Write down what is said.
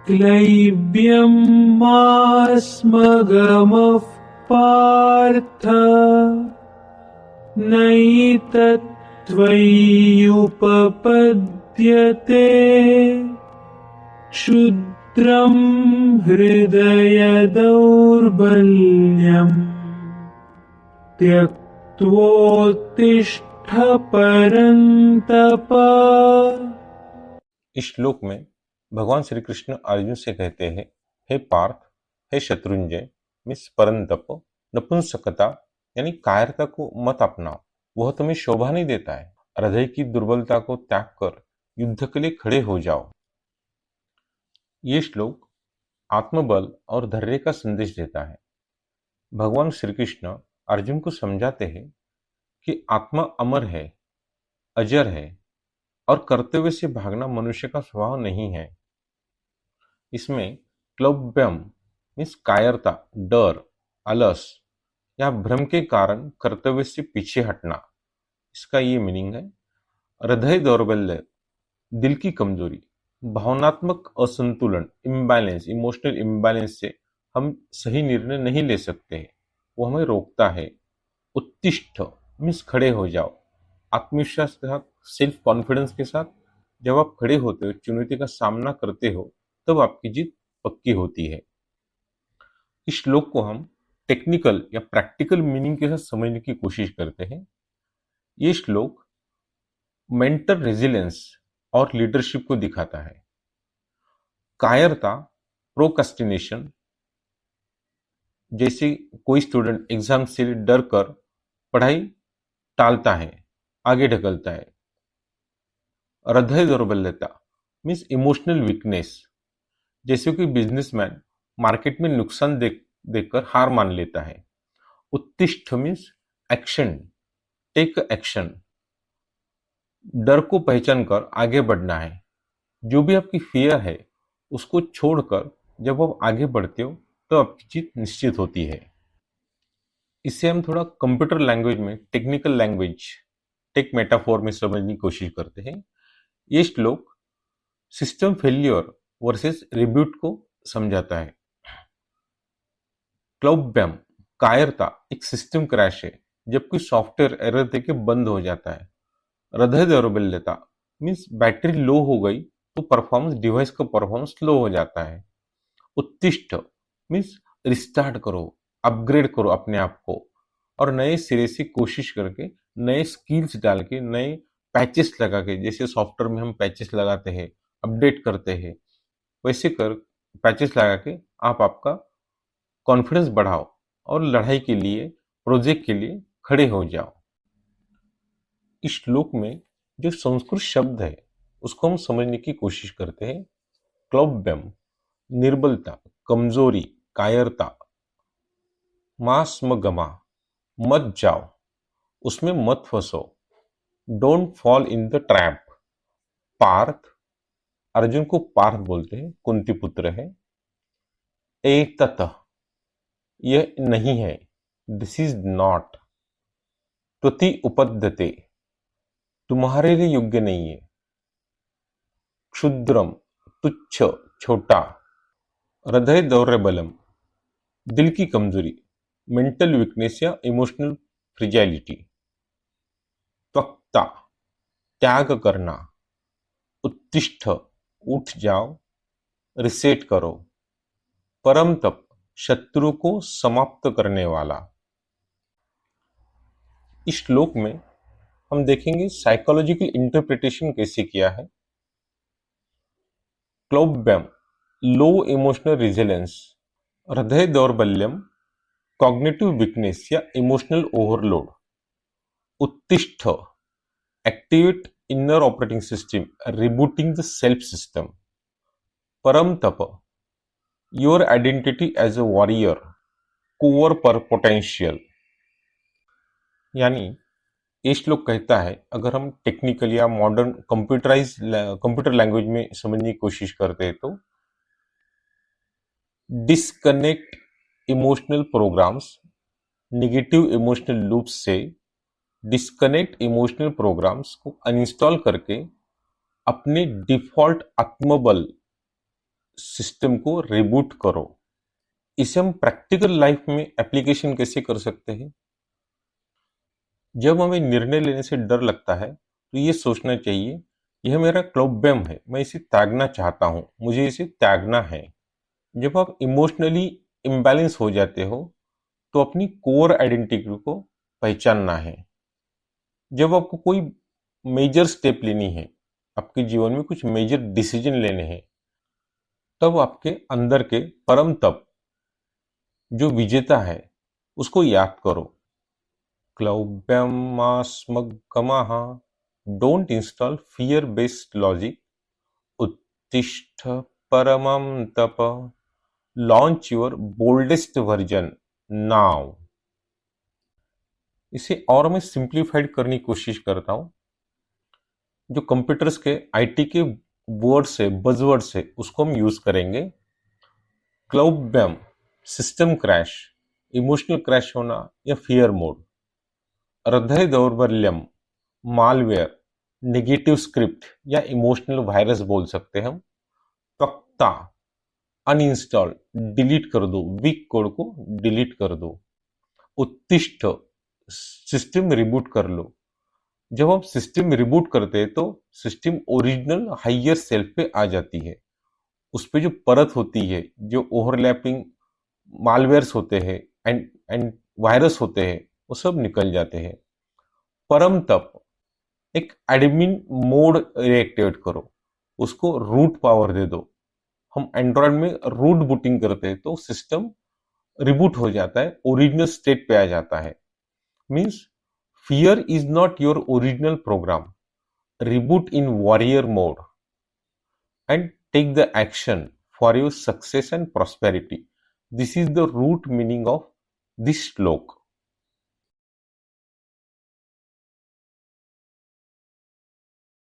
क्लैब्यं मास्मगमः पार्थ नैतत्त्वय्युपपद्यते क्षुद्रं हृदय दौर्बल्यम् त्यक्त्वोत्तिष्ठ परन्तप। इस श्लोक में भगवान श्री कृष्ण अर्जुन से कहते हैं, हे पार्थ, हे शत्रुंजय, मिस परंतप, नपुंसकता यानी कायरता को मत अपनाओ, वह तुम्हें शोभा नहीं देता है। हृदय की दुर्बलता को त्याग कर युद्ध के लिए खड़े हो जाओ। ये श्लोक आत्मबल और धैर्य का संदेश देता है। भगवान श्री कृष्ण अर्जुन को समझाते हैं कि आत्मा अमर है, अजर है और कर्तव्य से भागना मनुष्य का स्वभाव नहीं है। इसमें क्लौब्यम मीन्स कायरता, डर, आलस या भ्रम के कारण कर्तव्य से पीछे हटना, इसका ये मीनिंग है। हृदय दौर्बल्य, दिल की कमजोरी, भावनात्मक असंतुलन, इम्बैलेंस, इमोशनल इम्बैलेंस से हम सही निर्णय नहीं ले सकते हैं, वो हमें रोकता है। उत्तिष्ठ मीन्स खड़े हो जाओ, आत्मविश्वास के साथ, सेल्फ कॉन्फिडेंस के साथ जब आप खड़े होते हो, चुनौती का सामना करते हो, तब आपकी जीत पक्की होती है। इस श्लोक को हम टेक्निकल या प्रैक्टिकल मीनिंग के साथ समझने की कोशिश करते हैं। ये श्लोक मेंटल रेजिलियंस और लीडरशिप को दिखाता है। कायरता, प्रोक्रेस्टिनेशन, जैसे कोई स्टूडेंट एग्जाम से डर कर पढ़ाई टालता है, आगे ढकलता है। हृदय दौर्बल्यता मीन्स इमोशनल वीकनेस, जैसे कि बिजनेसमैन मार्केट में नुकसान देखकर हार मान लेता है। उत्तिष्ठ मीन्स एक्शन, टेक एक्शन, डर को पहचान कर आगे बढ़ना है। जो भी आपकी फियर है उसको छोड़कर जब आप आगे बढ़ते हो तो आपकी जीत निश्चित होती है। इसे हम थोड़ा कंप्यूटर लैंग्वेज में, टेक्निकल लैंग्वेज, टेक मेटाफोर में समझने की कोशिश करते हैं। ये श्लोक सिस्टम फेल्योर वर्सेस रिब्यूट को समझाता है। क्लौब्यम, कायरता एक सिस्टम क्रैश है, जबकि सॉफ्टवेयर एरर देके बंद हो जाता है। हृदय दौर्बल्यता मीन्स बैटरी लो हो गई तो परफॉर्मेंस, डिवाइस का परफॉर्मेंस स्लो हो जाता है। उत्तिष्ठ मीन्स रिस्टार्ट करो, अपग्रेड करो अपने आप को और नए सिरे से कोशिश करके, नए स्किल्स डाल के, नए पैचेस लगा के, जैसे सॉफ्टवेयर में हम पैचेस लगाते हैं, अपडेट करते हैं, वैसे कर पैचेस लगा के आप आपका कॉन्फिडेंस बढ़ाओ और लड़ाई के लिए, प्रोजेक्ट के लिए खड़े हो जाओ। इस श्लोक में जो संस्कृत शब्द है उसको हम समझने की कोशिश करते हैं। क्लौब्यम निर्बलता, कमजोरी, कायरता। मास्मगमा मत जाओ, उसमें मत फंसो, don't fall in the trap. Partha, Arjun को पार्थ बोलते हैं, कुंती पुत्र है। एतत यह नहीं है, दिस इज नॉट। त्वति उपद्यते तुम्हारे लिए योग्य नहीं है। क्षुद्रम तुच्छ, छोटा। हृदय दौर्बल्यम दिल की कमजोरी, मेंटल वीकनेस या इमोशनल फ्रिजाइलिटी। त्वक्ता त्याग करना। उत्तिष्ठ उठ जाओ, रिसेट करो। परम तप शत्रु को समाप्त करने वाला। इस श्लोक में हम देखेंगे साइकोलॉजिकल इंटरप्रिटेशन कैसे किया है। क्लौब्यम लो इमोशनल रेजिलियंस, हृदय दौर्बल्यम कॉग्निटिव वीकनेस या इमोशनल ओवरलोड। उत्तिष्ठ activate inner operating system, rebooting the self system. परम तप your identity as a warrior, core पर पोटेंशियल। यानी ये श्लोक कहता है, अगर हम टेक्निकल या मॉडर्न कंप्यूटर लैंग्वेज में समझने की कोशिश करते हैं तो disconnect emotional programs, negative emotional loop से डिस्कनेक्ट इमोशनल प्रोग्राम्स को अनइंस्टॉल करके अपने डिफॉल्ट आत्मबल सिस्टम को रिबूट करो। इसे हम प्रैक्टिकल लाइफ में एप्लीकेशन कैसे कर सकते हैं? जब हमें निर्णय लेने से डर लगता है तो ये सोचना चाहिए, यह मेरा क्लोबेम है, मैं इसे त्यागना चाहता हूं, मुझे इसे त्यागना है। जब आप इमोशनली इम्बैलेंस हो जाते हो तो अपनी कोर आइडेंटिटी को पहचानना है। जब आपको कोई मेजर स्टेप लेनी है, आपके जीवन में कुछ मेजर डिसीजन लेने हैं, तब आपके अंदर के परम तप जो विजेता है उसको याद करो। क्लौब्यमास्मगमः, don't install fear based logic, उत्तिष्ठ परमं तप, launch your boldest version now. इसे और मैं सिंप्लीफाइड करने की कोशिश करता हूं। जो कंप्यूटर्स के आईटी के वर्ड्स है, बजवर्ड्स है, उसको हम यूज करेंगे। क्लौब्यम, सिस्टम क्रैश, इमोशनल क्रैश होना या फियर मोड। हृदय दौर्बल्यम, मालवेयर, नेगेटिव स्क्रिप्ट या इमोशनल वायरस बोल सकते हैं हम। पक्ता, अनइंस्टॉल, डिलीट कर दो, वीक कोड को डिलीट कर दो। उत्तिष्ठ, सिस्टम रिबूट कर लो। जब हम सिस्टम रिबूट करते हैं तो सिस्टम ओरिजिनल हायर सेल्फ पे आ जाती है। उस पे जो परत होती है, जो ओवरलैपिंग मालवेयर्स होते हैं एंड वायरस होते हैं, वो सब निकल जाते हैं। परम तप, एक एडमिन मोड रिएक्टिवेट करो, उसको रूट पावर दे दो। हम एंड्रॉयड में रूट बूटिंग करते हैं तो सिस्टम रिबूट हो जाता है, ओरिजिनल स्टेट पे आ जाता है। Means fear is not your original program, reboot in warrior mode and take the action for your success and prosperity. This is the root meaning of this slok.